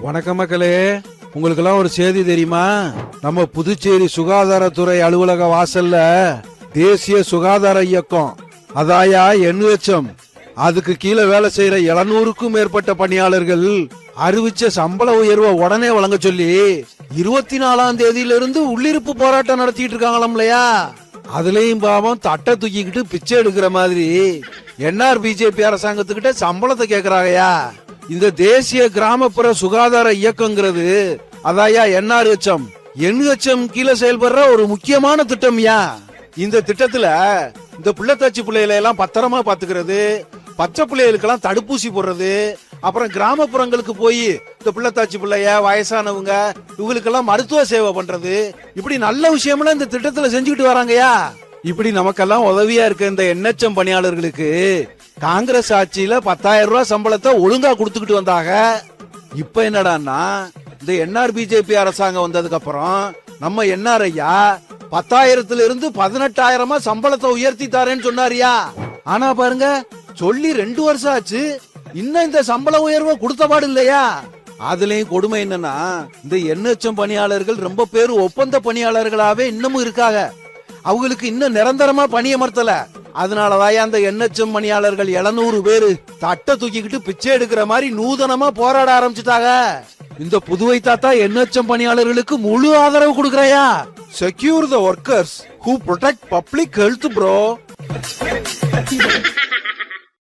வணக்கம் மக்களே, உங்களுக்கு எல்லாம் ஒரு செய்தி தெரியுமா? நம்ம புதுச்சேரி சுகாதாரத்துறை அலுவலக வாசல்ல தேசிய சுகாதார இயக்கம் அதாயா NHM அதுக்கு கீழே வேலை செய்யற 700க்கும் மேற்பட்ட பணியாளர்கள் அறிவிச்ச சம்பள உயர்வை உடனே வழங்க சொல்லி 24ஆம் தேதியிலிருந்து உள்ளிருப்பு போராட்டம் நடத்திட்டு இருக்காங்களாம் இல்லையா? அதுலயும் பாவம் தட்டை தூக்கிக்கிட்டு பிச்சை எடுக்கிற மாதிரி NRBJP அரசாங்கத்துக்கிட்ட சம்பளத்தை கேக்குறாங்கயா. இந்த தேசிய கிராமப்புற சுகாதார இயக்கங்கிறது அதாயா NHM கீழே செயல்படுற ஒரு முக்கியமான திட்டம்யா. இந்த திட்டத்துல இந்த பிள்ளைத்தாச்சி பிள்ளைகளை எல்லாம் பத்திரமா பாத்துக்கிறது, பச்சை பிள்ளைகளுக்கெல்லாம் தடுப்பூசி போடுறது, அப்புறம் கிராமப்புறங்களுக்கு போய் இந்த பிள்ளைத்தாச்சி பிள்ளைய வயசானவங்க இவங்களுக்கெல்லாம் மருத்துவ சேவை பண்றது, இப்படி நல்ல விஷயம்லாம் இந்த திட்டத்துல செஞ்சுக்கிட்டு வராங்கயா. இப்படி நமக்கெல்லாம் உதவியா இருக்க இந்த NHM பணியாளர்களுக்கு காங்கிரஸ் ஆட்சியில 10,000 ரூபாய் சம்பளத்தை ஒழுங்கா கொடுத்துக்கிட்டு வந்தாங்க. இப்ப என்னடான்னா இந்த NRBJP அரசாங்கம் வந்ததுக்கு அப்புறம் நம்ம NRஐயா 10,000ல இருந்து 18,000 சம்பளத்தை உயர்த்தி தாரேன்னு சொன்னாரியா. ஆனா பாருங்க, சொல்லி 2 வருஷம் ஆச்சு, இன்னும் இந்த சம்பள உயர்வை கொடுத்த பாடு இல்லையா. அதுலயும் கொடுமை என்னன்னா இந்த NHM பணியாளர்கள் ரொம்ப பேர் ஒப்பந்த பணியாளர்களாவே இன்னமும் இருக்காங்க. அவங்களுக்கு இன்னும் நிரந்தரமா பணியமர்த்தல. அதனாலதான் அந்த NHM பணியாளர்கள் 700 பேரு தட்டை தூக்கிக்கிட்டு பிச்சை எடுக்கிற மாதிரி நூதனமா போராட ஆரம்பிச்சுட்டாங்க. இந்த புதுவை தாத்தா NHM பணியாளர்களுக்கு முழு ஆதரவு கொடுக்கறையா. Secure the workers who protect public health bro.